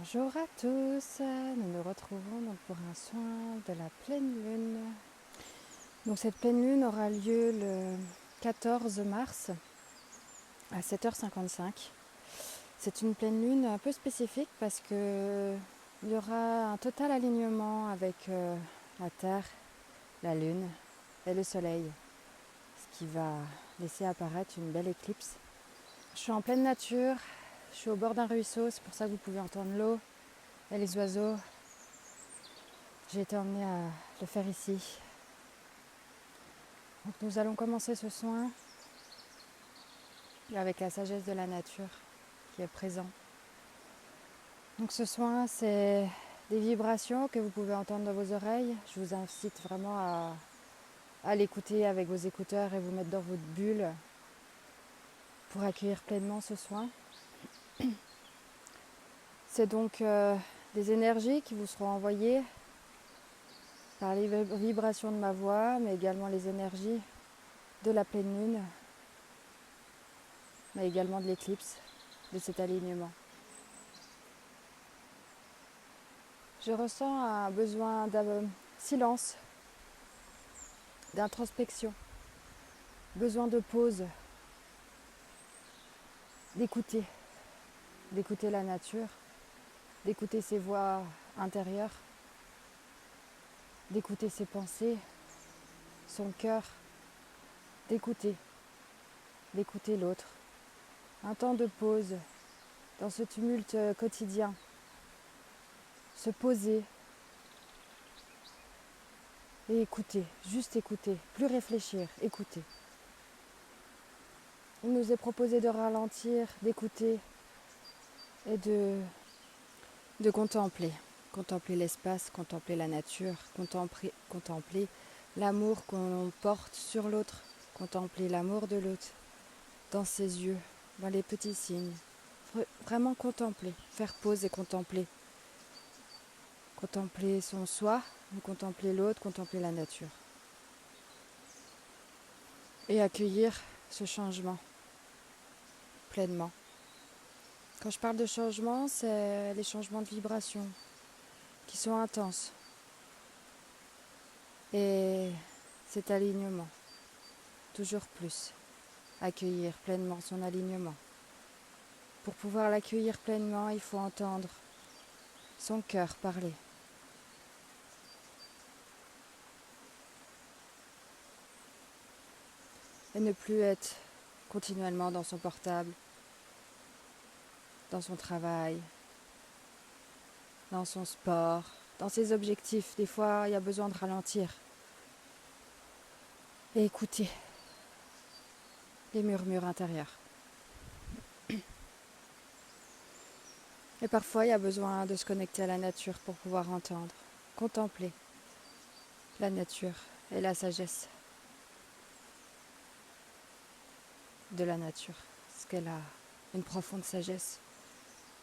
Bonjour à tous, nous nous retrouvons donc pour un soin de la pleine lune. Donc cette pleine lune aura lieu le 14 mars à 7h55. C'est une pleine lune un peu spécifique parce que il y aura un total alignement avec la Terre, la Lune et le Soleil, ce qui va laisser apparaître une belle éclipse. Je suis en pleine nature, je suis au bord d'un ruisseau, c'est pour ça que vous pouvez entendre l'eau et les oiseaux. J'ai été emmenée à le faire ici. Donc nous allons commencer ce soin avec la sagesse de la nature qui est présente. Donc ce soin, c'est des vibrations que vous pouvez entendre dans vos oreilles. Je vous incite vraiment à l'écouter avec vos écouteurs et vous mettre dans votre bulle pour accueillir pleinement ce soin. C'est donc des énergies qui vous seront envoyées par les vibrations de ma voix, mais également les énergies de la pleine lune, mais également de l'éclipse, de cet alignement. Je ressens un besoin de silence, d'introspection, besoin de pause, d'écouter la nature, d'écouter ses voix intérieures, d'écouter ses pensées, son cœur, d'écouter l'autre. Un temps de pause dans ce tumulte quotidien. Se poser et écouter, juste écouter, plus réfléchir, écouter. Il nous est proposé de ralentir, d'écouter et de contempler. Contempler l'espace, contempler la nature, contempler l'amour qu'on porte sur l'autre, contempler l'amour de l'autre dans ses yeux, dans les petits signes. Vraiment contempler, faire pause et contempler. Contempler son soi, contempler l'autre, contempler la nature. Et accueillir ce changement pleinement. Quand je parle de changement, c'est les changements de vibration qui sont intenses. Et cet alignement, toujours plus. Accueillir pleinement son alignement. Pour pouvoir l'accueillir pleinement, il faut entendre son cœur parler. Et ne plus être continuellement dans son portable, dans son travail, dans son sport, dans ses objectifs. Des fois, il y a besoin de ralentir et écouter les murmures intérieurs. Et parfois, il y a besoin de se connecter à la nature pour pouvoir entendre, contempler la nature et la sagesse de la nature. Parce qu'elle a une profonde sagesse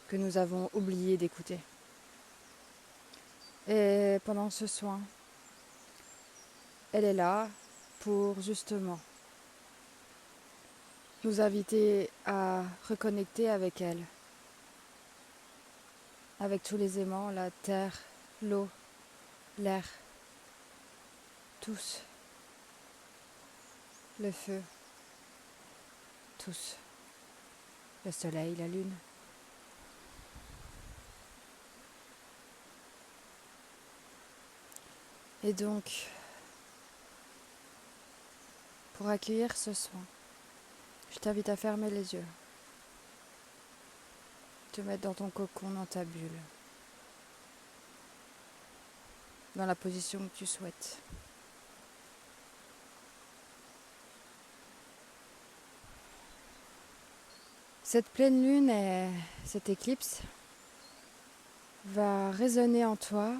que nous avons oublié d'écouter. Et pendant ce soin, elle est là pour justement nous inviter à reconnecter avec elle, avec tous les aimants, la terre, l'eau, l'air, tous, le feu, tous, le soleil, la lune. Et donc, pour accueillir ce soin, je t'invite à fermer les yeux, te mettre dans ton cocon, dans ta bulle, dans la position que tu souhaites. Cette pleine lune et cette éclipse va résonner en toi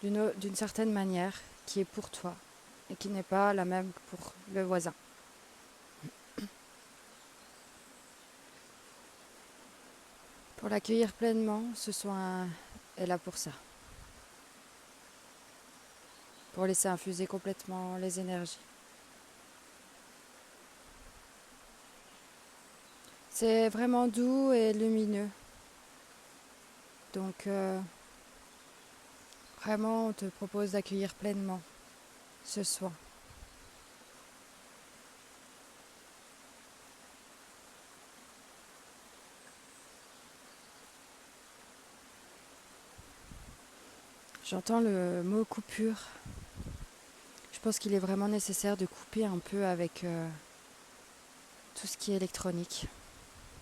d'une certaine manière qui est pour toi et qui n'est pas la même que pour le voisin. Pour l'accueillir pleinement, ce soin est là pour ça. Pour laisser infuser complètement les énergies. C'est vraiment doux et lumineux. Donc vraiment, on te propose d'accueillir pleinement ce soin. J'entends le mot coupure. Je pense qu'il est vraiment nécessaire de couper un peu avec tout ce qui est électronique.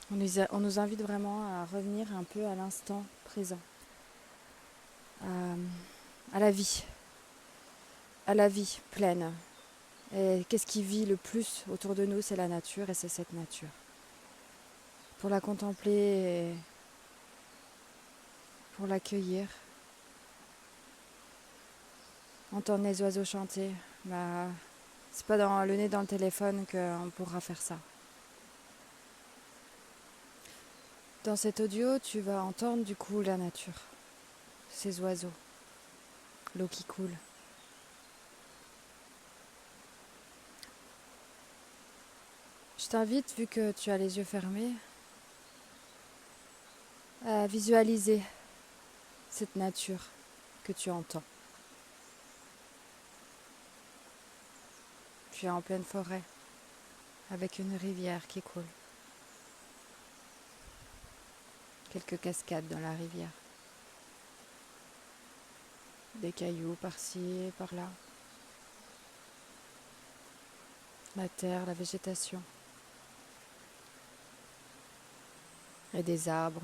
On nous invite vraiment à revenir un peu à l'instant présent, à la vie pleine. Et qu'est-ce qui vit le plus autour de nous? C'est la nature et c'est cette nature. Pour la contempler et pour l'accueillir, entendre les oiseaux chanter, c'est pas dans le nez dans le téléphone qu'on pourra faire ça. Dans cet audio, tu vas entendre du coup la nature, ces oiseaux, l'eau qui coule. Je t'invite, vu que tu as les yeux fermés, à visualiser cette nature que tu entends. Tu es en pleine forêt, avec une rivière qui coule. Quelques cascades dans la rivière. Des cailloux par-ci et par-là. La terre, la végétation. Et des arbres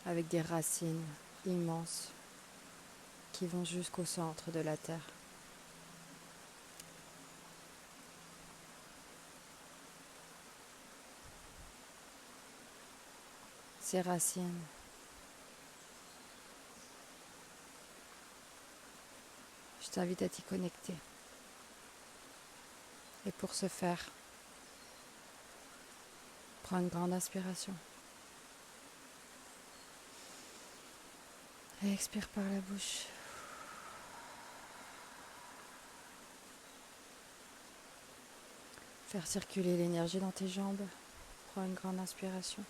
avec des racines immenses qui vont jusqu'au centre de la terre. Ces racines je t'invite à t'y connecter. Et pour ce faire, prends une grande inspiration. Et expire par la bouche. Faire circuler l'énergie dans tes jambes. Prends une grande inspiration.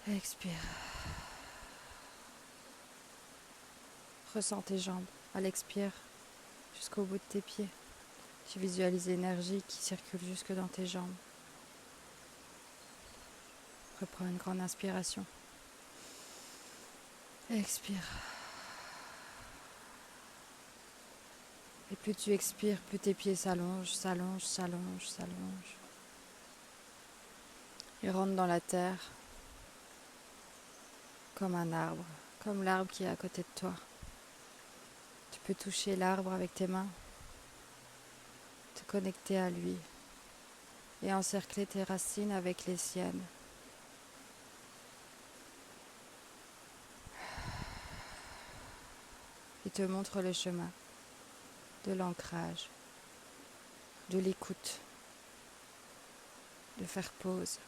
Et expire. Ressens tes jambes à l'expire jusqu'au bout de tes pieds. Tu visualises l'énergie qui circule jusque dans tes jambes. Reprends une grande inspiration. Et expire. Et plus tu expires, plus tes pieds s'allongent, s'allongent, s'allongent, s'allongent. Ils rentrent dans la terre comme un arbre, comme l'arbre qui est à côté de toi. Tu peux toucher l'arbre avec tes mains, te connecter à lui et encercler tes racines avec les siennes. Il te montre le chemin de l'ancrage, de l'écoute, de faire pause.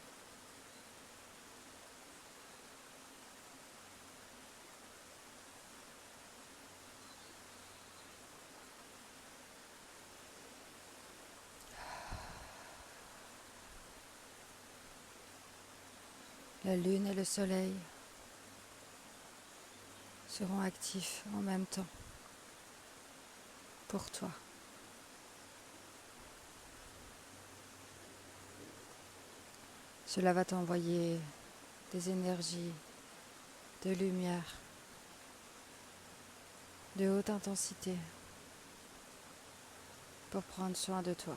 La lune et le soleil seront actifs en même temps pour toi. Cela va t'envoyer des énergies, de lumière, de haute intensité pour prendre soin de toi,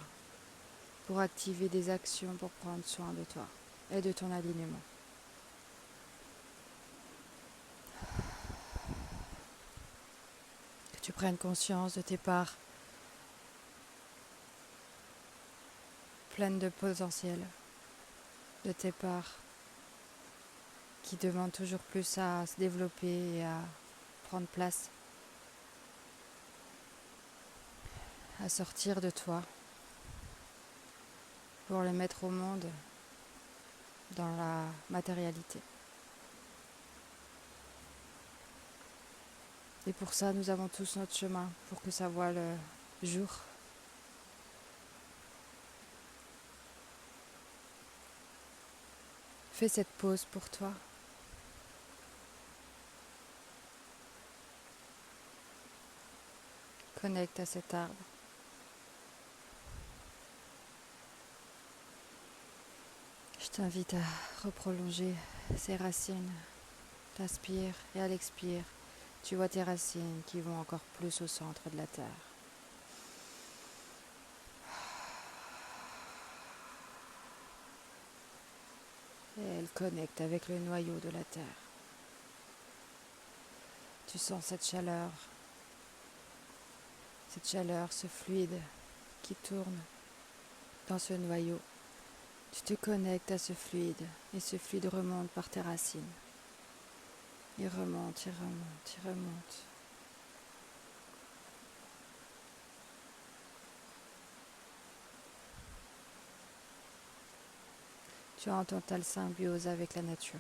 pour activer des actions pour prendre soin de toi et de ton alignement. Que tu prennes conscience de tes parts pleines de potentiel, de tes parts qui demandent toujours plus à se développer et à prendre place, à sortir de toi pour les mettre au monde dans la matérialité. Et pour ça, nous avons tous notre chemin pour que ça voie le jour. Fais cette pause pour toi. Connecte à cet arbre. Je t'invite à reprolonger ces racines. T'inspires et à l'expire, tu vois tes racines qui vont encore plus au centre de la terre. Et elles connectent avec le noyau de la terre. Tu sens cette chaleur, ce fluide qui tourne dans ce noyau. Tu te connectes à ce fluide et ce fluide remonte par tes racines. Il remonte, il remonte, il remonte. Tu es en totale symbiose avec la nature.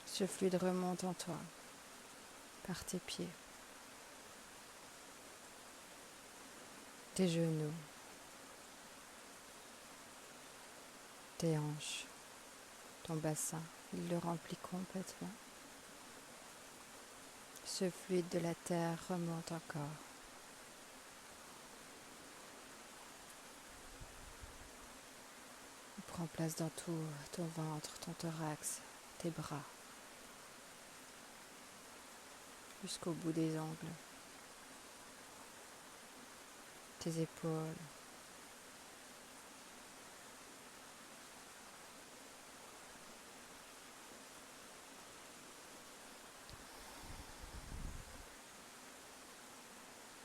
Ce fluide remonte en toi, par tes pieds, tes genoux, tes hanches, ton bassin. Il le remplit complètement. Ce fluide de la terre remonte encore. Il prend place dans tout ton ventre, ton thorax, tes bras, jusqu'au bout des ongles, tes épaules,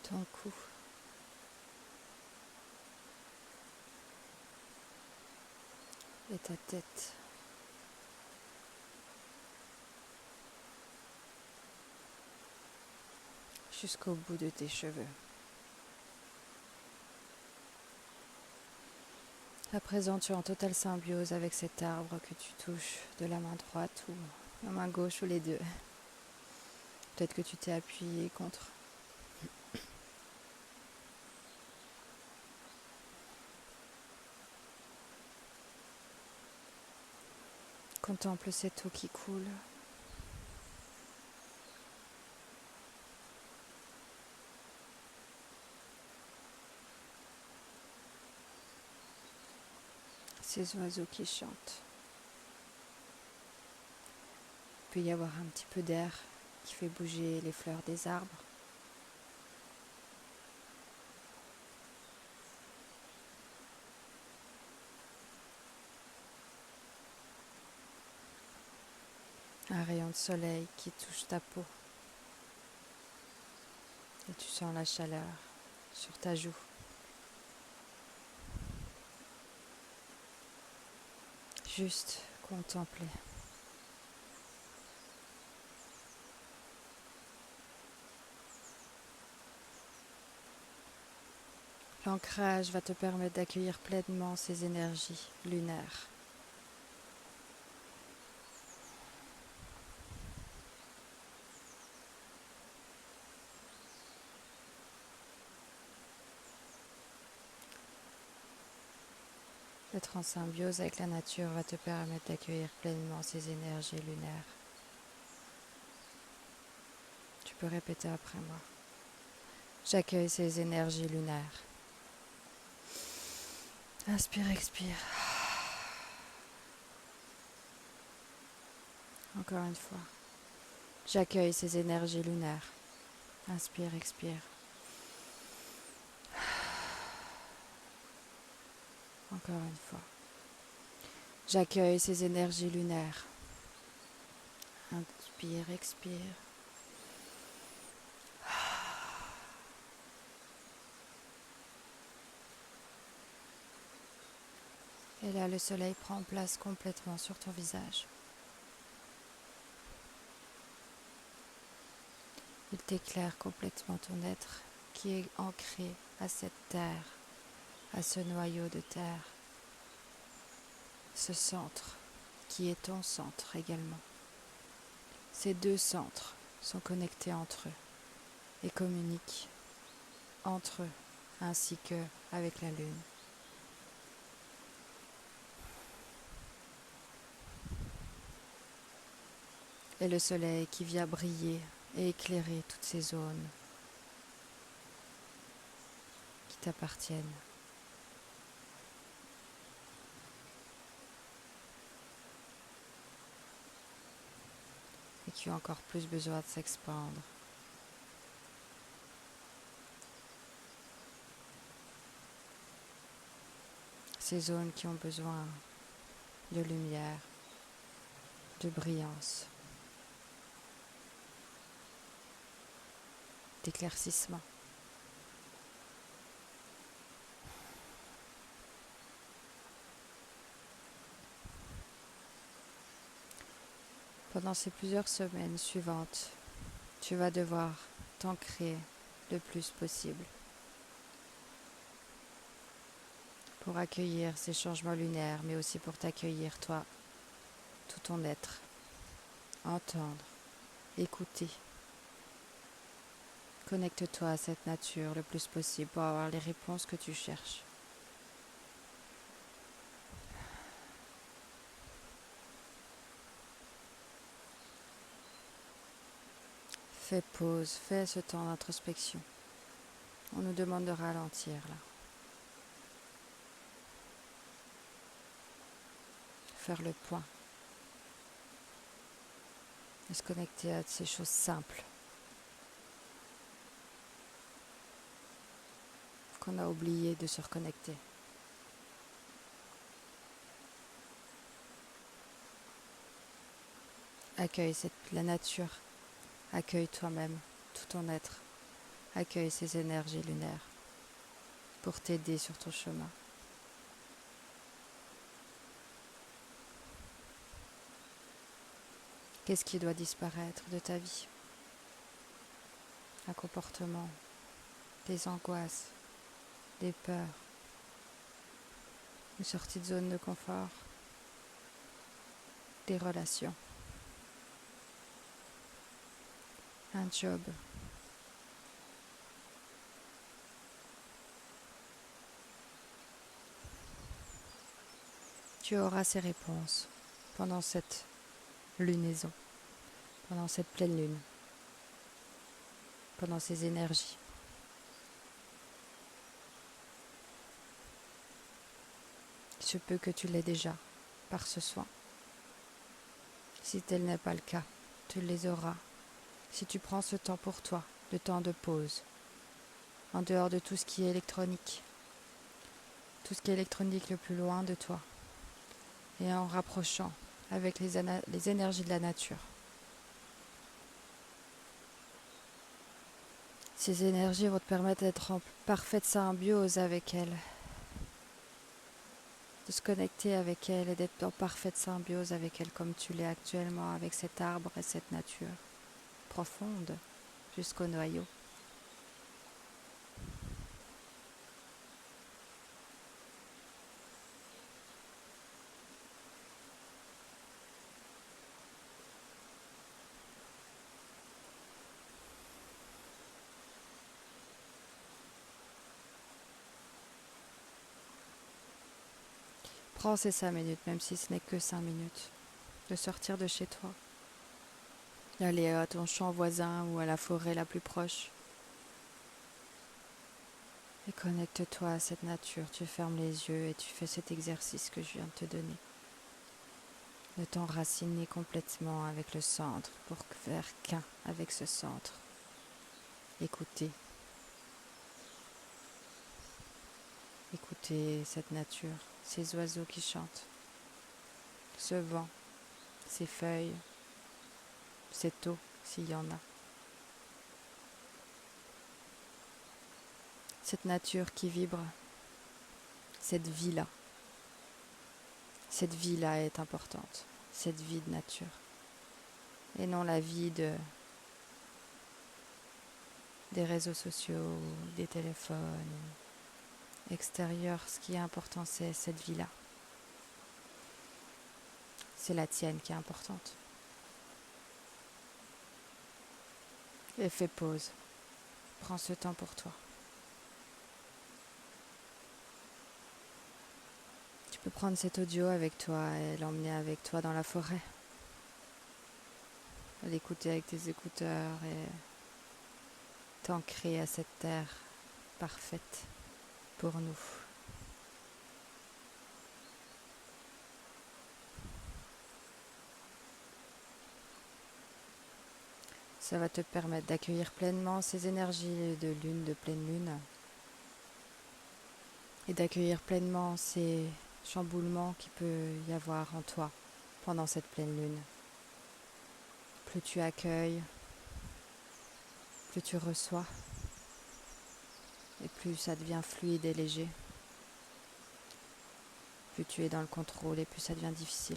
ton cou, et ta tête. Jusqu'au bout de tes cheveux. À présent, tu es en totale symbiose avec cet arbre que tu touches de la main droite ou la main gauche ou les deux. Peut-être que tu t'es appuyé contre. Contemple cette eau qui coule. Ces oiseaux qui chantent. Il peut y avoir un petit peu d'air qui fait bouger les fleurs des arbres. Un rayon de soleil qui touche ta peau. Et tu sens la chaleur sur ta joue. Juste contempler. L'ancrage va te permettre d'accueillir pleinement ces énergies lunaires. Être en symbiose avec la nature va te permettre d'accueillir pleinement ces énergies lunaires. Tu peux répéter après moi. J'accueille ces énergies lunaires. Inspire, expire. Encore une fois. J'accueille ces énergies lunaires. Inspire, expire. Encore une fois. J'accueille ces énergies lunaires. Inspire, expire. Et là, le soleil prend place complètement sur ton visage. Il t'éclaire complètement ton être qui est ancré à cette terre, à ce noyau de terre, ce centre qui est ton centre également. Ces deux centres sont connectés entre eux et communiquent entre eux ainsi qu'avec la lune. et le soleil qui vient briller et éclairer toutes ces zones qui t'appartiennent. Et qui ont encore plus besoin de s'expandre. Ces zones qui ont besoin de lumière, de brillance, d'éclaircissement. Pendant ces plusieurs semaines suivantes, tu vas devoir t'ancrer le plus possible pour accueillir ces changements lunaires, mais aussi pour t'accueillir toi, tout ton être, entendre, écouter. Connecte-toi à cette nature le plus possible pour avoir les réponses que tu cherches. Fais pause, fais ce temps d'introspection. On nous demande de ralentir là. Faire le point. Et se connecter à ces choses simples qu'on a oublié de se reconnecter. Accueille la nature. Accueille toi-même, tout ton être. Accueille ces énergies lunaires pour t'aider sur ton chemin. Qu'est-ce qui doit disparaître de ta vie? Un comportement, des angoisses, des peurs, une sortie de zone de confort, des relations, un job. Tu auras ces réponses pendant cette lunaison, pendant cette pleine lune, pendant ces énergies. Il se peut que tu l'aies déjà par ce soin. Si tel n'est pas le cas, tu les auras si tu prends ce temps pour toi, le temps de pause, en dehors de tout ce qui est électronique, tout ce qui est électronique le plus loin de toi, et en rapprochant avec les énergies de la nature. Ces énergies vont te permettre d'être en parfaite symbiose avec elles, de se connecter avec elles et d'être en parfaite symbiose avec elles comme tu l'es actuellement avec cet arbre et cette nature profonde jusqu'au noyau. Prends ces 5 minutes, même si ce n'est que 5 minutes, de sortir de chez toi, d'aller à ton champ voisin ou à la forêt la plus proche. Et connecte-toi à cette nature, tu fermes les yeux et tu fais cet exercice que je viens de te donner. De t'enraciner complètement avec le centre pour faire qu'un avec ce centre. Écoutez. Écoutez cette nature, ces oiseaux qui chantent, ce vent, ces feuilles, cette eau s'il y en a. Cette nature qui vibre, cette vie-là. Cette vie-là est importante, cette vie de nature. Et non la vie des réseaux sociaux, des téléphones extérieurs. Ce qui est important, c'est cette vie-là. C'est la tienne qui est importante. Et fais pause. Prends ce temps pour toi. Tu peux prendre cet audio avec toi et l'emmener avec toi dans la forêt. l'écouter avec tes écouteurs et t'ancrer à cette terre parfaite pour nous. Ça va te permettre d'accueillir pleinement ces énergies de lune, de pleine lune, et d'accueillir pleinement ces chamboulements qu'il peut y avoir en toi pendant cette pleine lune. Plus tu accueilles, plus tu reçois, et plus ça devient fluide et léger. Plus tu es dans le contrôle et plus ça devient difficile.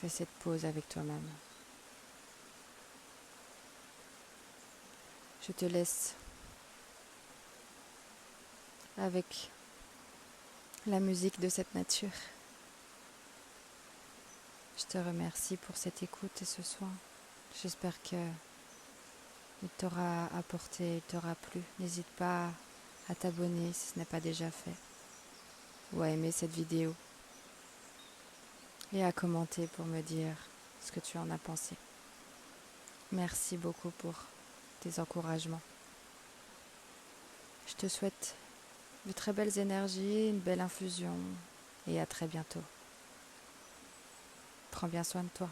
Fais cette pause avec toi-même. Je te laisse avec la musique de cette nature. Je te remercie pour cette écoute et ce soin. J'espère qu'il t'aura apporté, il t'aura plu. N'hésite pas à t'abonner si ce n'est pas déjà fait, ou à aimer cette vidéo et à commenter pour me dire ce que tu en as pensé. Merci beaucoup pour tes encouragements. Je te souhaite de très belles énergies, une belle infusion et à très bientôt. Prends bien soin de toi.